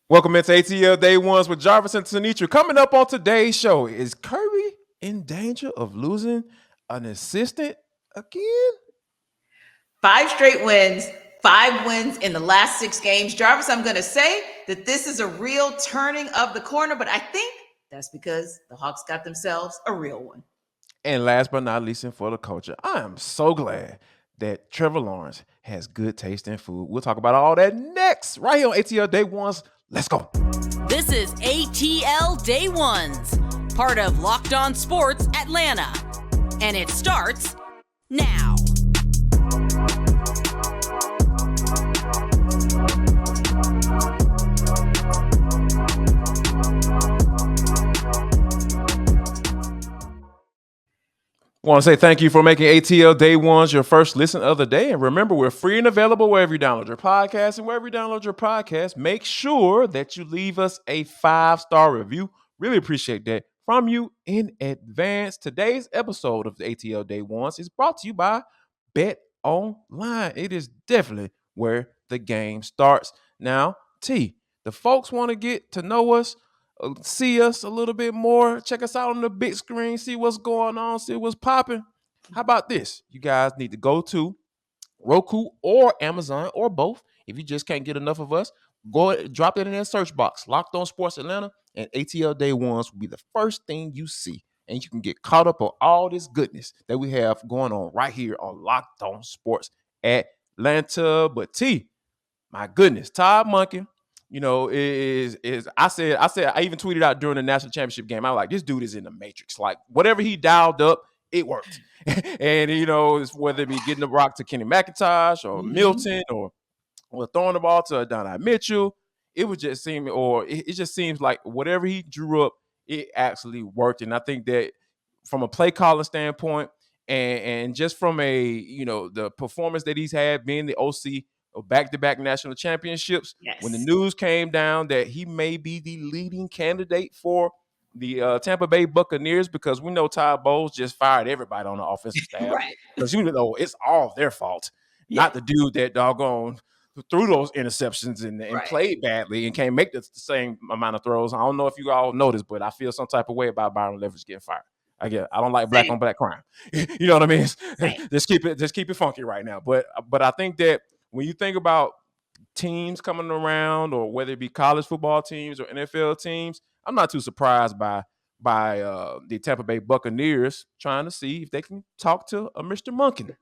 Welcome into ATL Day Ones with Jarvis and Tenitra. Coming up on today's show, is Kirby in danger of losing an assistant again? 5 straight wins, 5 wins in the last 6 games. Jarvis, I'm going to say that this is a real turning of the corner, but I think that's because the Hawks got themselves a real one. And last but not least, and for the culture, I am so glad that Trevor Lawrence has good taste in food. We'll talk about all that next, right here on ATL Day Ones. Let's go. This is ATL Day Ones, part of Locked On Sports Atlanta. And it starts now. Want to say thank you for making ATL Day Ones your first listen of the day. And remember, we're free and available wherever you download your podcast. And wherever you download your podcast, make sure that you leave us a 5-star review. Really appreciate that from you in advance. Today's episode of the ATL Day Ones is brought to you by Bet Online. It is definitely where the game starts. Now, T, the folks want to get to know us, see us a little bit more, check us out on the big screen, see what's going on, see what's popping. How about this? You guys need to go to Roku or Amazon or both. If you just can't get enough of us, go drop it in that search box. Locked On Sports Atlanta and ATL Day Ones will be the first thing you see. And you can get caught up on all this goodness that we have going on right here on Locked On Sports Atlanta. But T, my goodness, Todd Monken, is I even tweeted out during the national championship game. I'm like, this dude is in the matrix. Like whatever he dialed up, it worked. And it's whether it be getting the rock to Kenny McIntosh or Milton or throwing the ball to Adonai Mitchell, it would just seem, or it just seems like whatever he drew up, it actually worked. And I think that from a play calling standpoint, and just from the performance that he's had being the OC of back-to-back national championships, Yes. when the news came down that he may be the leading candidate for the Tampa Bay Buccaneers, because we know Todd Bowles just fired everybody on the offensive staff. Right. Because it's all their fault. Yeah. Not the dude that doggone threw those interceptions and Right. played badly and can't make the same amount of throws. I don't know if you all noticed, but I feel some type of way about Byron Leverage getting fired. I don't like black on black crime. You know what I mean? Same. Just keep it funky right now. But I think that when you think about teams coming around, or whether it be college football teams or NFL teams, I'm not too surprised by the Tampa Bay Buccaneers trying to see if they can talk to a Mr. Monken.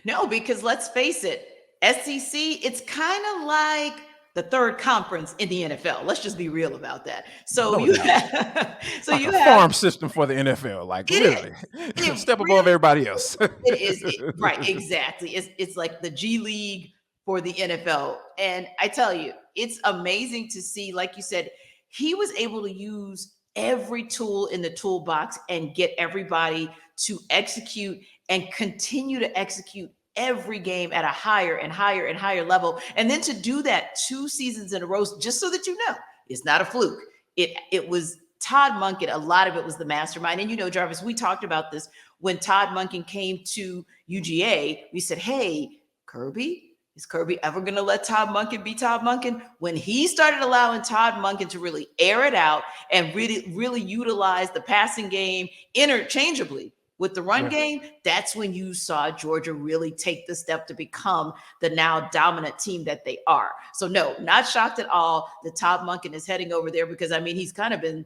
No, because let's face it, SEC, it's kind of like the third conference in the NFL. Let's just be real about that. So No you doubt. have, so Like you a have farm system for the NFL, like It literally It step really- above everybody else. it is right, exactly. It's like the G League for the NFL. And I tell you, it's amazing to see, like you said, he was able to use every tool in the toolbox and get everybody to execute and continue to execute every game at a higher and higher and higher level. And then to do that 2 seasons in a row, just so that you know, it's not a fluke. It was Todd Monken. A lot of it was the mastermind. And Jarvis, we talked about this when Todd Monken came to UGA. We said, hey, Kirby, is Kirby ever going to let Todd Monken be Todd Monken? When he started allowing Todd Monken to really air it out and really, really utilize the passing game interchangeably with the run game, that's when you saw Georgia really take the step to become the now dominant team that they are. So no, not shocked at all that Todd Monken is heading over there, because he's kind of been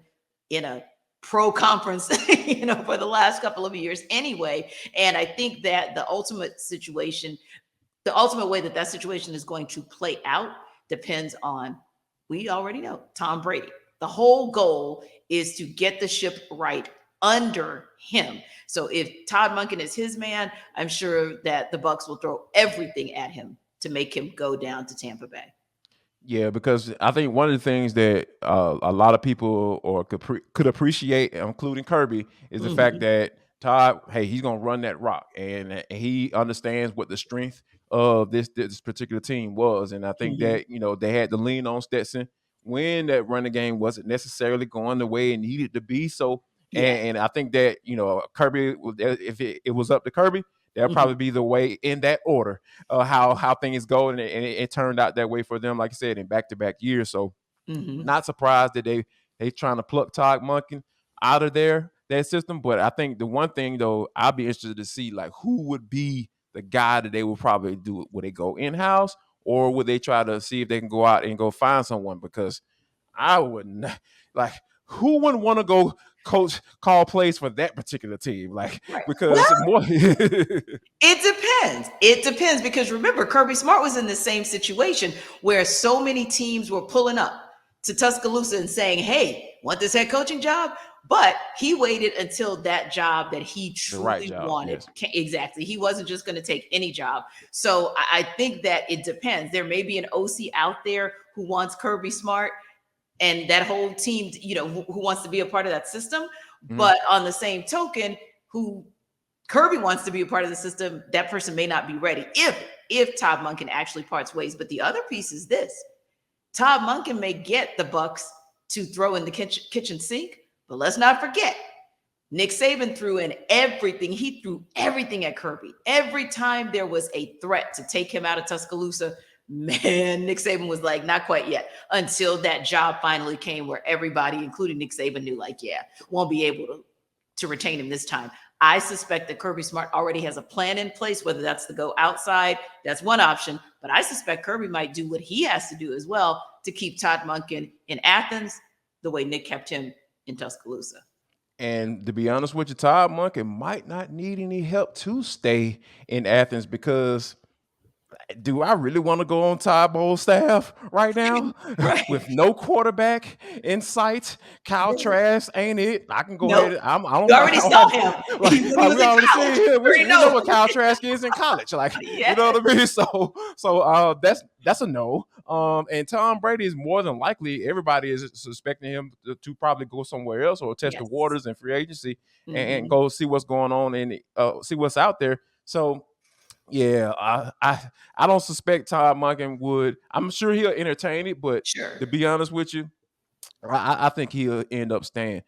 in a pro conference, for the last couple of years anyway. And I think that the ultimate way that situation is going to play out depends on, we already know, Tom Brady. The whole goal is to get the ship right under him. So if Todd Monken is his man, I'm sure that the Bucs will throw everything at him to make him go down to Tampa Bay. Yeah, because I think one of the things that a lot of people could appreciate, including Kirby, is the fact that Todd, hey, he's gonna run that rock, and he understands what the strength of this particular team was, and I think that they had to lean on Stetson when that running game wasn't necessarily going the way it needed to be. So, and I think that Kirby, if it was up to Kirby, that'll probably be the way in that order how things go, and it turned out that way for them, like I said, in back-to-back years. So Not surprised that they trying to pluck Todd Monken out of their system. But I think the one thing though, I'll be interested to see like who would be the guy that they would probably do. Would they go in house or would they try to see if they can go out and go find someone? Because I wouldn't like who wouldn't want to go call plays for that particular team? Like because more It depends because remember, Kirby Smart was in the same situation where so many teams were pulling up to Tuscaloosa and saying, hey, want this head coaching job? But he waited until that job that he truly wanted. Yes. Exactly. He wasn't just going to take any job. So I think that it depends. There may be an OC out there who wants Kirby Smart and that whole team, who wants to be a part of that system. But on the same token, who Kirby wants to be a part of the system, that person may not be ready if Todd Monken actually parts ways. But the other piece is this. Todd Monken may get the Bucs to throw in the kitchen sink, but let's not forget, Nick Saban threw in everything. He threw everything at Kirby. Every time there was a threat to take him out of Tuscaloosa, man, Nick Saban was like, not quite yet, until that job finally came where everybody, including Nick Saban, knew like, yeah, won't be able to retain him this time. I suspect that Kirby Smart already has a plan in place, whether that's to go outside. That's one option. But I suspect Kirby might do what he has to do as well to keep Todd Monken in Athens the way Nick kept him in Tuscaloosa. And to be honest with you, Todd Monken might not need any help to stay in Athens because do I really want to go on Todd Bowles' staff right now with no quarterback in sight? Kyle Trask ain't it? I can go ahead. I don't. You already saw him. We already see him. We know what Kyle Trask is in college. Like you know what I mean. So that's a no. And Tom Brady is more than likely. Everybody is suspecting him to probably go somewhere else or test the waters in free agency and go see what's going on and see what's out there. So. Yeah, I don't suspect Todd Monken would. I'm sure he'll entertain it, but to be honest with you, I think he'll end up staying.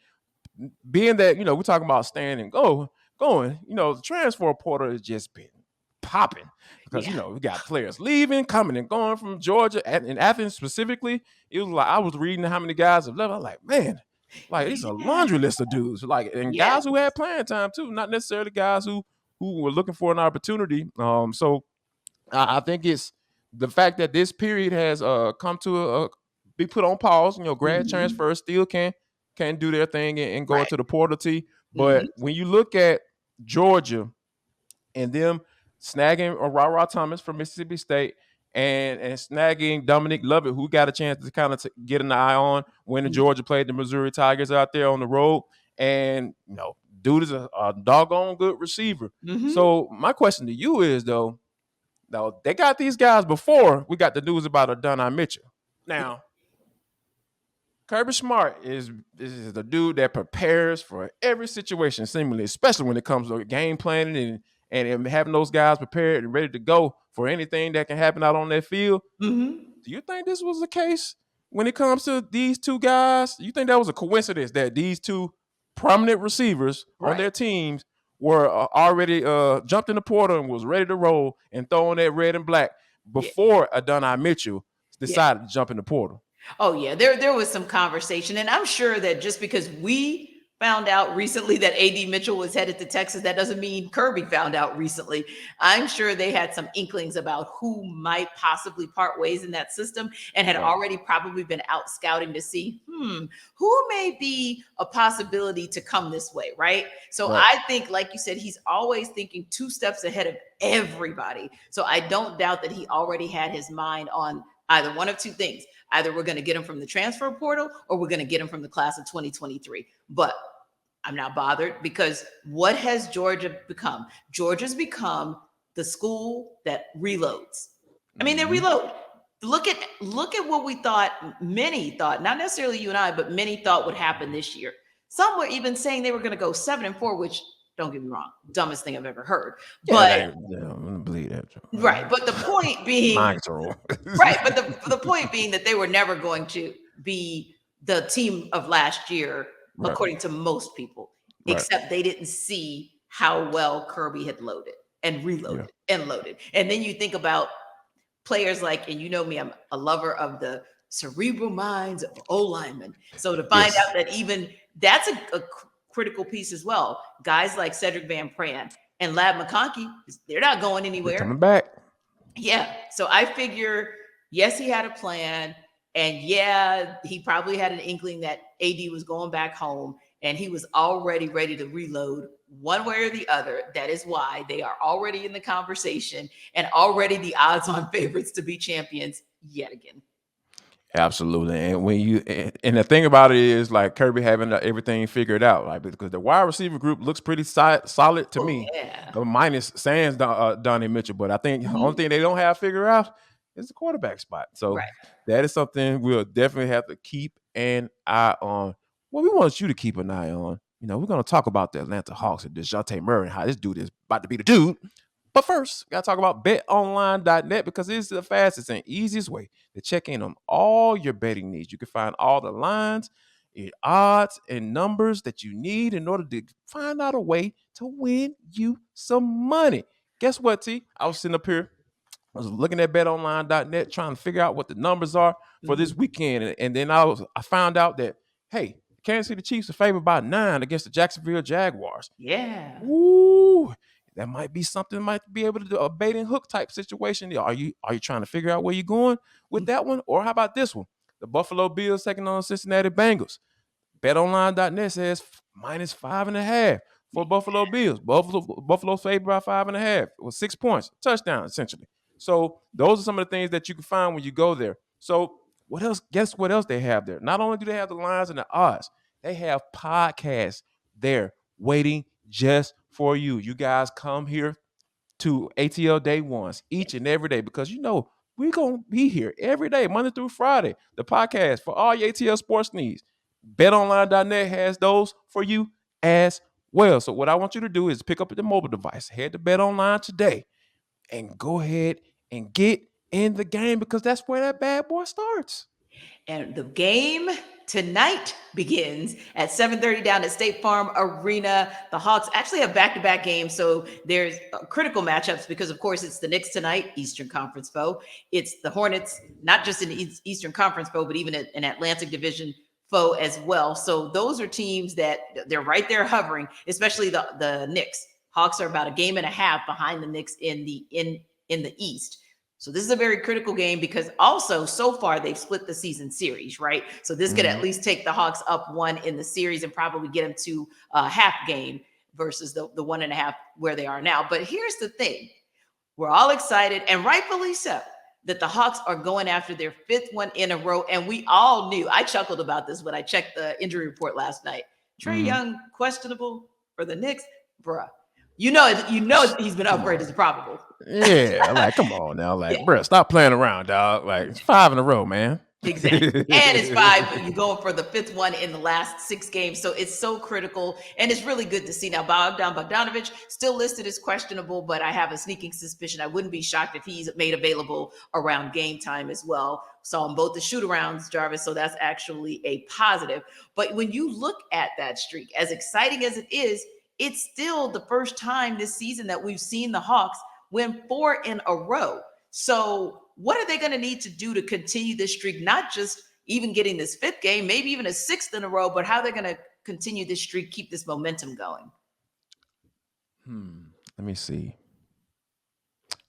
Being that, we're talking about staying and going, the transfer portal has just been popping because, we got players leaving, coming and going from Georgia and Athens specifically. It was like I was reading how many guys have left. I'm like, man, like it's a laundry list of dudes, and guys who had playing time too, not necessarily guys who were looking for an opportunity. So I think it's the fact that this period has come to be put on pause. Grad transfers still can do their thing and go into the portal T. But when you look at Georgia and them snagging Ra Thomas from Mississippi State and snagging Dominic Lovett, who got a chance to kind of get an eye on when Georgia played the Missouri Tigers out there on the road. And, dude is a doggone good receiver. So my question to you is, though, they got these guys before we got the news about Adonai Mitchell. Now, Kirby Smart is the dude that prepares for every situation, seemingly, especially when it comes to game planning and having those guys prepared and ready to go for anything that can happen out on that field. Do you think this was the case when it comes to these two guys? You think that was a coincidence that these two prominent receivers on their teams were already jumped in the portal and was ready to roll and throwing that red and black before Adonai Mitchell decided to jump in the portal? Oh, yeah, there was some conversation. And I'm sure that just because we found out recently that A.D. Mitchell was headed to Texas, that doesn't mean Kirby found out recently. I'm sure they had some inklings about who might possibly part ways in that system and had already probably been out scouting to see, who may be a possibility to come this way, right? So I think, like you said, he's always thinking 2 steps ahead of everybody. So I don't doubt that he already had his mind on either one of 2 things. Either we're going to get him from the transfer portal or we're going to get him from the class of 2023. But I'm not bothered because what has Georgia become? Georgia's become the school that reloads. I mean, they reload. Look at what we thought, many thought, not necessarily you and I, but many thought would happen this year. Some were even saying they were going to go 7-4, which, don't get me wrong, dumbest thing I've ever heard. But I'm gonna believe that. Right. But the point being right, but the point being that they were never going to be the team of last year, according to most people, except they didn't see how well Kirby had loaded and reloaded and loaded. And then you think about players like, and you know me, I'm a lover of the cerebral minds of O-linemen. So to find out that even that's a critical piece as well. Guys like Cedric Van Pran and Lab McConkey, they're not going anywhere. They're coming back. Yeah. So I figure, yes, he had a plan. And yeah, he probably had an inkling that AD was going back home and he was already ready to reload one way or the other. That is why they are already in the conversation and already the odds on favorites to be champions yet again. Absolutely. And when you and the thing about it is like Kirby having everything figured out, like because the wide receiver group looks pretty solid to me. Yeah. Minus Sans Donnie Mitchell, but I think the only thing they don't have figured out is the quarterback spot. So that is something we'll definitely have to keep an eye on. Well, we want you to keep an eye on. You know, we're going to talk about the Atlanta Hawks and Dejounte Murray and how this dude is about to be the dude. But first, got to talk about betonline.net because it's the fastest and easiest way to check in on all your betting needs. You can find all the lines, odds, and numbers that you need in order to find out a way to win you some money. Guess what, T? I was sitting up here. I was looking at betonline.net trying to figure out what the numbers are for this weekend. And then I found out that, hey, Kansas City Chiefs are favored by 9 against the Jacksonville Jaguars. Yeah. Ooh. That might be something might be able to do a bait and hook type situation. Are you trying to figure out where you're going with that one? Or how about this one? The Buffalo Bills taking on Cincinnati Bengals. BetOnline.net says -5.5 for Buffalo Bills. Buffalo favored by 5.5 with 6 points, touchdown essentially. So those are some of the things that you can find when you go there. So what else? Guess what else they have there? Not only do they have the lines and the odds, they have podcasts there waiting just for you. You guys come here to ATL Day Ones each and every day because you know we're going to be here every day, Monday through Friday. The podcast for all your ATL sports needs. BetOnline.net has those for you as well. So what I want you to do is pick up the mobile device, head to BetOnline today, and go ahead and get in the game because that's where that bad boy starts. And the game tonight begins at 7:30 down at State Farm Arena. The Hawks actually have back-to-back games, so there's critical matchups because, of course, it's the Knicks tonight, Eastern Conference foe. It's the Hornets, not just an Eastern Conference foe, but even an Atlantic Division foe as well. So those are teams that they're right there hovering, especially the Knicks. Hawks are about a game and a half behind the Knicks in the East. So this is a very critical game because also so far they've split the season series, right? So this could at least take the Hawks up 1 in the series and probably get them to a half game versus the 1.5 where they are now. But here's the thing. We're all excited, and rightfully so, that the Hawks are going after their 5th one in a row. And we all knew, I chuckled about this when I checked the injury report last night. Trae Young, questionable for the Knicks, bruh. You know he's been upgraded as probable. Yeah, like come on now, like bro, stop playing around, dog. Like it's 5 in a row, man. Exactly, and it's 5. You're going for the 5th one in the last 6 games, so it's so critical, and it's really good to see. Now, Bogdanovic still listed as questionable, but I have a sneaking suspicion I wouldn't be shocked if he's made available around game time as well. Saw him both the shoot-arounds, Jarvis, so that's actually a positive. But when you look at that streak, as exciting as it is, it's still the first time this season that we've seen the Hawks win 4 in a row. So what are they going to need to do to continue this streak? Not just even getting this 5th game, maybe even a 6th in a row, but how they're going to continue this streak, keep this momentum going. Let me see.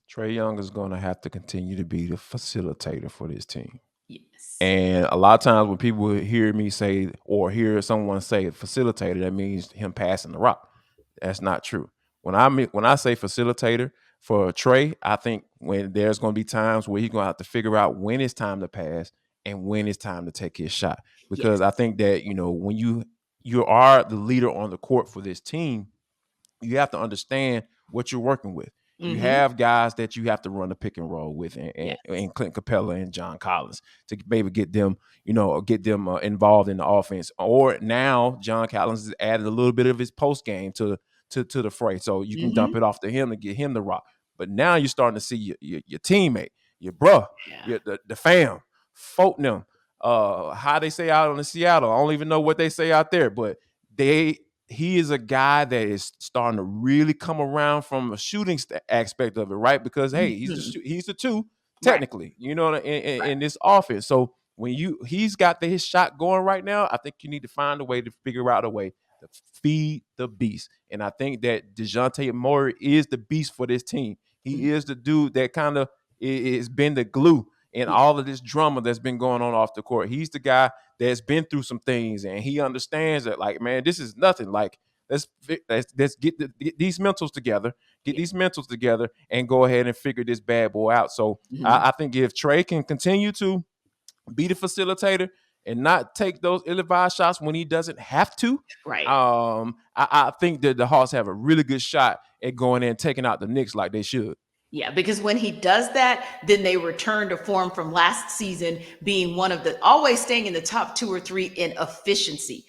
Trae Young is going to have to continue to be the facilitator for this team. Yes. And a lot of times when people hear me say or hear someone say facilitator, that means him passing the rock. That's not true. When I say facilitator for Trae, I think when there's going to be times where he's going to have to figure out when it's time to pass and when it's time to take his shot. Because I think that, when you are the leader on the court for this team, you have to understand what you're working with. You have guys that you have to run the pick and roll with, and Clint Capella and John Collins to maybe get them, involved in the offense. Or now John Collins has added a little bit of his post game to the fray, so you can dump it off to him to get him the rock. But now you're starting to see your teammate, your bruh, the fam, folk them. How they say out in Seattle, I don't even know what they say out there, but he is a guy that is starting to really come around from a shooting aspect of it, right? Because hey, he's the 2 technically, in this offense. So he's got his shot going right now, I think you need to find a way to figure out a way to feed the beast. And I think that Dejounte Murray is the beast for this team. He is the dude that kind of is been the glue in all of this drama that's been going on off the court. He's the guy that's been through some things, and he understands that, like, man, this is nothing. Like, let's get these mentals together, and go ahead and figure this bad boy out. So I think if Trae can continue to be the facilitator and not take those ill-advised shots when he doesn't have to, right? I think that the Hawks have a really good shot at going in and taking out the Knicks like they should. Yeah, because when he does that, then they return to form from last season, being one of the always staying in the top 2 or 3 in efficiency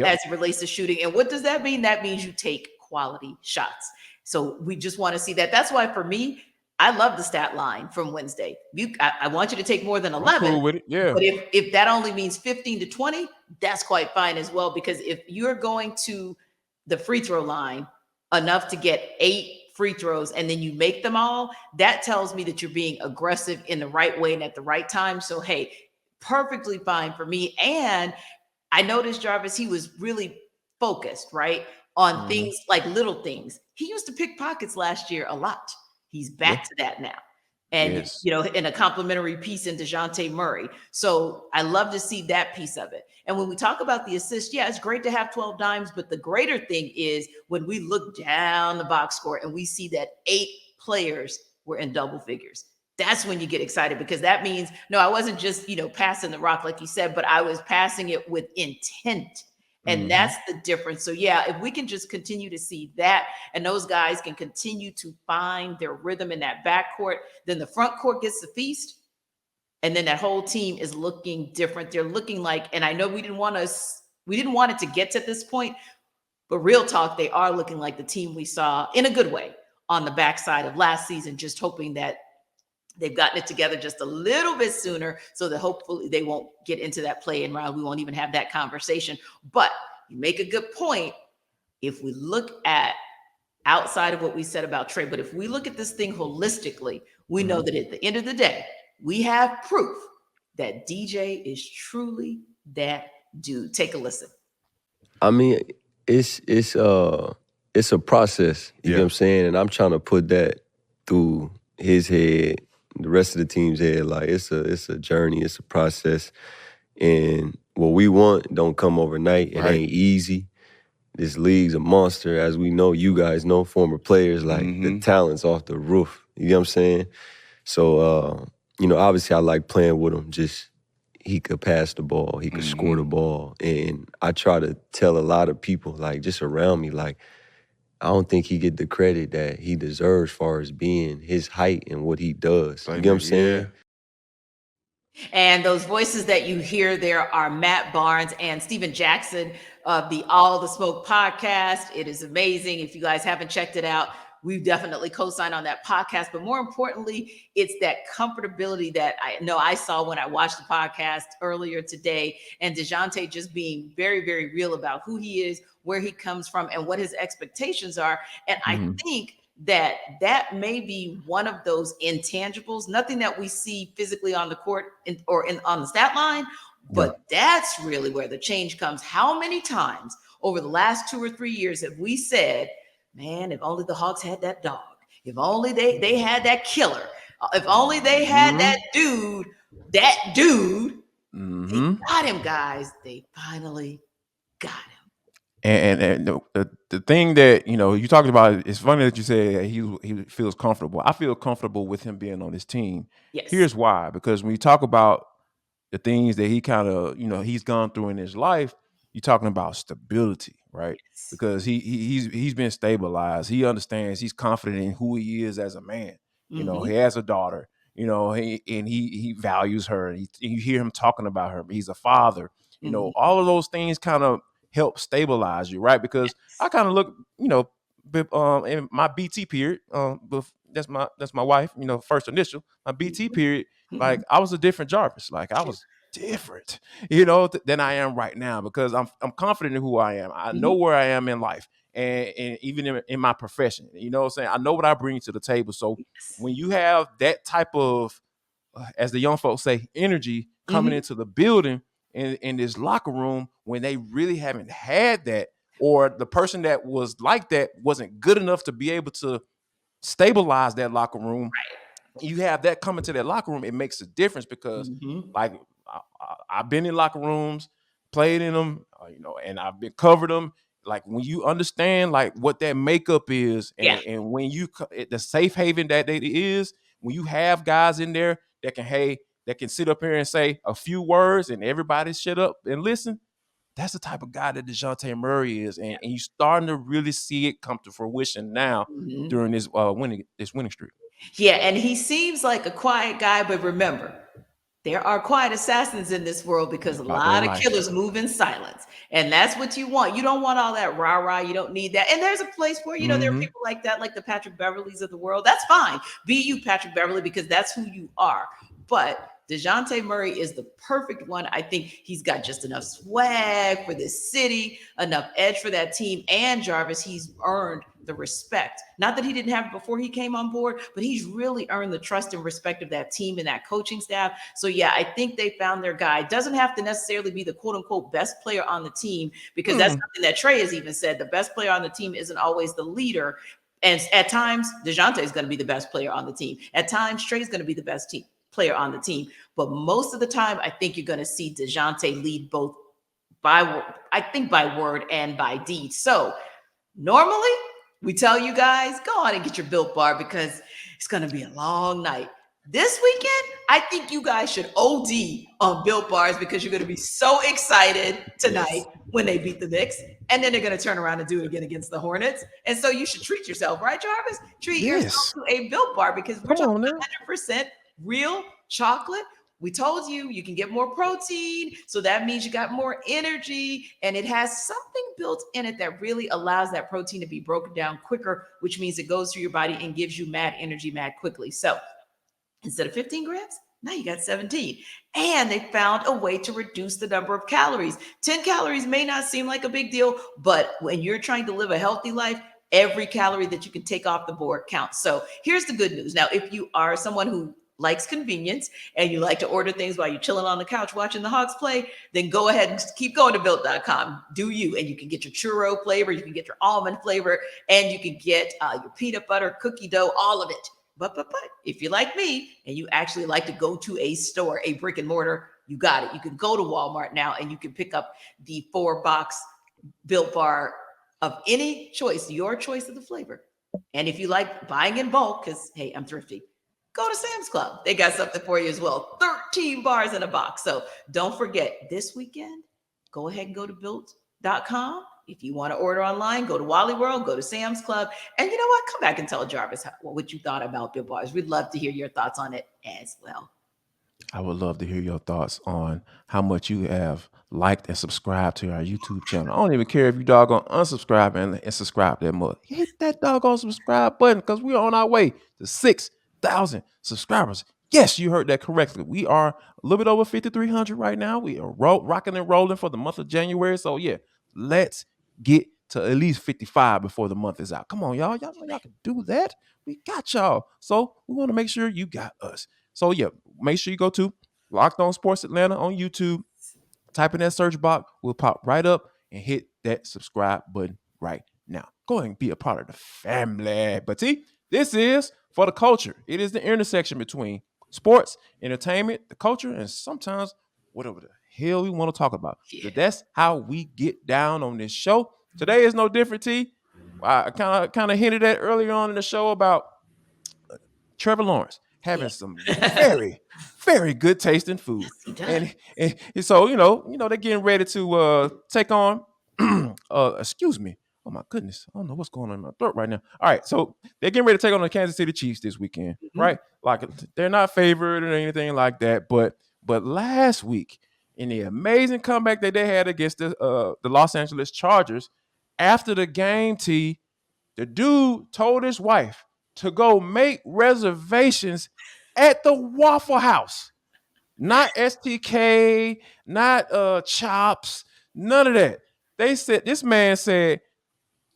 as it relates to shooting. And what does that mean? That means you take quality shots. So we just want to see that. That's why for me, I love the stat line from Wednesday. I want you to take more than 11. I'm cool with it. Yeah. But if that only means 15 to 20, that's quite fine as well. Because if you're going to the free throw line enough to get 8 free throws and then you make them all, that tells me that you're being aggressive in the right way and at the right time. So, hey, perfectly fine for me. And I noticed, Jarvis, he was really focused, right, on things like little things. He used to pick pockets last year a lot. He's back to that now. And, in a complimentary piece in Dejounte Murray. So I love to see that piece of it. And when we talk about the assist, yeah, it's great to have 12 dimes, but the greater thing is when we look down the box score and we see that 8 players were in double figures. That's when you get excited, because that means, no, I wasn't just, passing the rock like you said, but I was passing it with intent. And that's the difference. So, yeah, if we can just continue to see that and those guys can continue to find their rhythm in that backcourt, then the front court gets the feast. And then that whole team is looking different. They're looking like, and I know we didn't want it to get to this point, but real talk, they are looking like the team we saw in a good way on the backside of last season, just hoping that they've gotten it together just a little bit sooner so that hopefully they won't get into that play-in round. We won't even have that conversation. But you make a good point. If we look at outside of what we said about Trae, but if we look at this thing holistically, we know that at the end of the day, we have proof that DJ is truly that dude. Take a listen. I mean, it's a process. You know what I'm saying? And I'm trying to put that through his head, the rest of the team's head. Like, it's a journey, it's a process. And what we want don't come overnight. It ain't easy. This league's a monster. As we know, you guys know, former players, like the talent's off the roof. You know what I'm saying? So, obviously I like playing with him. Just, he could pass the ball, he could score the ball. And I try to tell a lot of people, like, just around me, like, I don't think he get the credit that he deserves as far as being his height and what he does. You know what I'm saying? And those voices that you hear there are Matt Barnes and Steven Jackson of the All the Smoke podcast. It is amazing. If you guys haven't checked it out, we've definitely co-signed on that podcast. But more importantly, it's that comfortability that I know I saw when I watched the podcast earlier today. And Dejounte just being very, very real about who he is, where he comes from, and what his expectations are. And I think that may be one of those intangibles, nothing that we see physically on the court on the stat line, but that's really where the change comes. How many times over the last 2 or 3 years have we said, man, if only the Hawks had that dog, if only they had that killer, if only they had that dude, they got him, guys. They finally got him. And the thing that, you talked about, it's funny that you say he feels comfortable. I feel comfortable with him being on this team. Yes. Here's why. Because when you talk about the things that he kind of, he's gone through in his life, you're talking about stability, right? Yes. Because he's been stabilized. He understands. He's confident in who he is as a man. He has a daughter. He values her. And you hear him talking about her. He's a father. All of those things kind of help stabilize you, right? Because I kind of look, in my BT period, that's my wife, first initial, my BT period, like I was a different Jarvis. Like I was different, than I am right now, because I'm confident in who I am. I know where I am in life, and even in my profession, what I'm saying? I know what I bring to the table. So when you have that type of as the young folks say, energy coming into the building in this locker room when they really haven't had that, or the person that was like that wasn't good enough to be able to stabilize that locker room. You have that coming to that locker room, it makes a difference because, like, I've been in locker rooms, played in them, and I've been covered them. Like when you understand like what that makeup is, and when you the safe haven that it is, when you have guys in there that can sit up here and say a few words and everybody shut up and listen. That's the type of guy that Dejounte Murray is, and you're starting to really see it come to fruition now during this winning streak. Yeah, and he seems like a quiet guy, but remember, there are quiet assassins in this world because a lot of killers move in silence. And that's what you want. You don't want all that rah-rah. You don't need that. And there's a place where, there are people like that, like the Patrick Beverleys of the world. That's fine. Be you, Patrick Beverley, because that's who you are. But Dejounte Murray is the perfect one. I think he's got just enough swag for this city, enough edge for that team. And Jarvis, he's earned the respect. Not that he didn't have it before he came on board, but he's really earned the trust and respect of that team and that coaching staff. So yeah, I think they found their guy. Doesn't have to necessarily be the quote unquote best player on the team, because that's something that Trae has even said. The best player on the team isn't always the leader. And at times, Dejounte is going to be the best player on the team. At times, Trae is going to be the best player on the team. But most of the time, I think you're going to see Dejounte lead both by word and by deed. So normally, we tell you guys, go on and get your Built Bar because it's going to be a long night. This weekend, I think you guys should OD on Built Bars because you're going to be so excited tonight when they beat the Knicks. And then they're going to turn around and do it again against the Hornets. And so you should treat yourself, right, Jarvis? Treat yourself to a Built Bar because we're talking 100% real chocolate. We told you you can get more protein. So that means you got more energy, and it has something built in it that really allows that protein to be broken down quicker, which means it goes through your body and gives you mad energy mad quickly. So instead of 15 grams, now you got 17. And they found a way to reduce the number of calories. 10 calories may not seem like a big deal, but when you're trying to live a healthy life, every calorie that you can take off the board counts. So here's the good news. Now, if you are someone who likes convenience and you like to order things while you're chilling on the couch watching the Hawks play, then go ahead and keep going to built.com. Do you? And you can get your churro flavor, you can get your almond flavor, and you can get your peanut butter, cookie dough, all of it. But if you're like me and you actually like to go to a store, a brick and mortar, you got it. You can go to Walmart now and you can pick up the 4-box Built Bar of any choice, your choice of the flavor. And if you like buying in bulk, because hey, I'm thrifty, go to Sam's Club. They got something for you as well. 13 bars in a box. So don't forget, this weekend, go ahead and go to built.com. If you want to order online, go to Wally World, go to Sam's Club. And you know what? Come back and tell Jarvis what you thought about Built Bars. We'd love to hear your thoughts on it as well. I would love to hear your thoughts on how much you have liked and subscribed to our YouTube channel. I don't even care if you doggone unsubscribe and subscribe that much. Hit that doggone subscribe button because we're on our way to 6,000 subscribers. Yes, you heard that correctly. We are a little bit over 5,300 right now. We are rocking and rolling for the month of January. So yeah, let's get to at least 55 before the month is out. Come on, y'all. Y'all know y'all can do that. We got y'all. So we want to make sure you got us. So yeah, make sure you go to Locked On Sports Atlanta on YouTube. Type in that search box. We'll pop right up and hit that subscribe button right now. Go ahead and be a part of the family. But see, this is for the culture. It is the intersection between sports, entertainment, the culture, and sometimes whatever the hell we want to talk about. Yeah. So that's how we get down on this show. Today is no different, T. I kind of hinted at earlier on in the show about Trevor Lawrence having some very, very good tasting food. And so, they're getting ready to take on, excuse me. Oh my goodness. I don't know what's going on in my throat right now. All right. So they're getting ready to take on the Kansas City Chiefs this weekend, right? Like they're not favored or anything like that. But last week in the amazing comeback that they had against the Los Angeles Chargers, after the game, T, the dude told his wife to go make reservations at the Waffle House. Not STK, not Chops, none of that. This man said,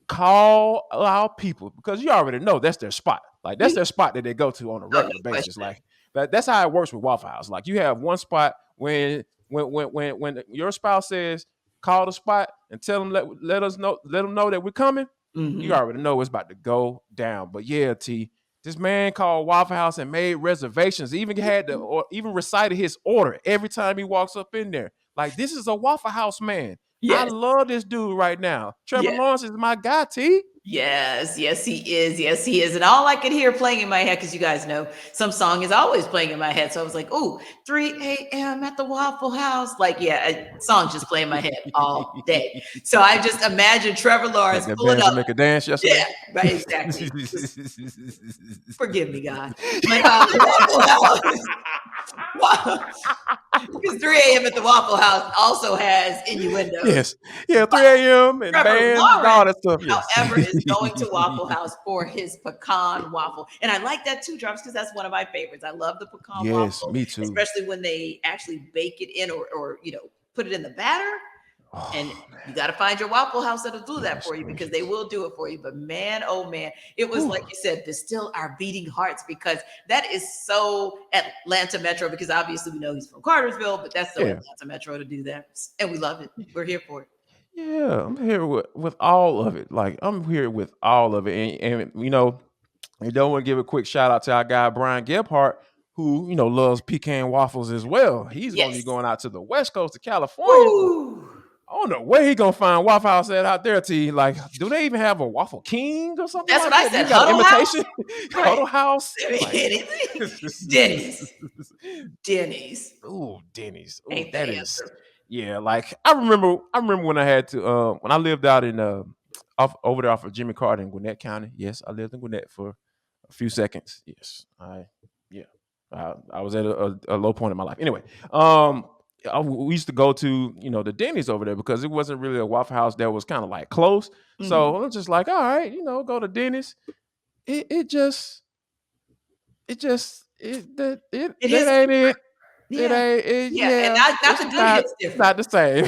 call our people, because you already know that's their spot. Like that's their spot that they go to on a regular basis. Like That's how it works with Waffle House. Like you have one spot when your spouse says call the spot and tell them let them know that we're coming. You already know it's about to go down. But yeah, T, this man called Waffle House and made reservations. Even even recited his order every time he walks up in there. Like this is a Waffle House man. I Yes. love this dude right now. Trevor Yes. Lawrence is my guy, T. Yes, yes, he is. Yes, he is. And all I could hear playing in my head, because you guys know some song is always playing in my head. So I was like, oh, 3 a.m. at the Waffle House. Like, yeah, a song just playing in my head all day. So I just imagine Trevor Lawrence That pulling band up. Jamaica dance yesterday. Yeah, right, exactly. Forgive me, God. But Waffle House. Because 3 a.m. at the Waffle House also has innuendos. Yes. Yeah, 3 a.m. and Trevor bands and Lawrence, all that stuff. Yes. however, is going to Waffle House for his pecan waffle. And I like that too, Jarvis, because that's one of my favorites. I love the pecan waffle. Me too. Especially when they actually bake it in or put it in the batter. And you got to find your Waffle House that'll do that for you, because they will do it for you. But man, oh man, it was like you said, still our beating hearts, because that is so Atlanta Metro, because obviously we know he's from Cartersville, but that's so Atlanta Metro to do that. And we love it. We're here for it. Yeah, I'm here with all of it. Like I'm here with all of it. And we don't want to give a quick shout out to our guy Brian Gebhardt, who loves pecan waffles as well. He's going to be going out to the West Coast of California. Ooh. I don't know where he gonna find Waffle House at out there. T, like, do they even have a Waffle King or something? That's like what that? I said. You got Huddle an imitation House? Huddle House. Denny's. Ooh, Denny's. Ooh, Ain't that the is. answer. Yeah, like I remember when I had to when I lived out in over there off of Jimmy Carter in Gwinnett County. Yes, I lived in Gwinnett for a few seconds. Yes, I was at a low point in my life. Anyway, we used to go to the Denny's over there because it wasn't really a Waffle House that was kind of like close. So I'm just like, all right, go to Denny's. It ain't it. And not the good hits different. Not the same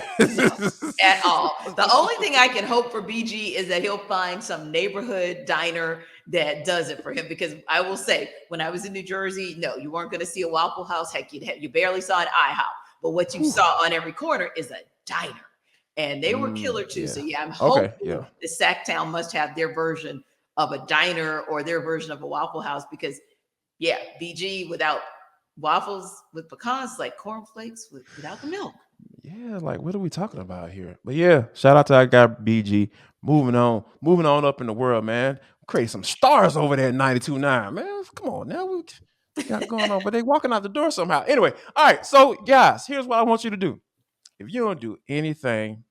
at all. The only thing I can hope for BG is that he'll find some neighborhood diner that does it for him. Because I will say, when I was in New Jersey, no, you weren't going to see a Waffle House. Heck, you barely saw an IHOP. But what you saw on every corner is a diner. And they were killer too. Yeah. So I'm hoping the Sacktown must have their version of a diner or their version of a Waffle House, because BG without waffles with pecans, like cornflakes without the milk. Yeah, like what are we talking about here? But yeah, shout out to our guy BG. Moving on up in the world, man. Create some stars over there at 92.9, man. Come on now, we got going on, but they walking out the door somehow. Anyway, all right. So guys, here's what I want you to do. If you don't do anything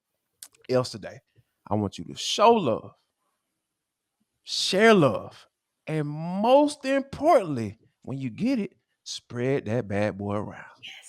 else today, I want you to show love, share love, and most importantly, when you get it, spread that bad boy around. Yes.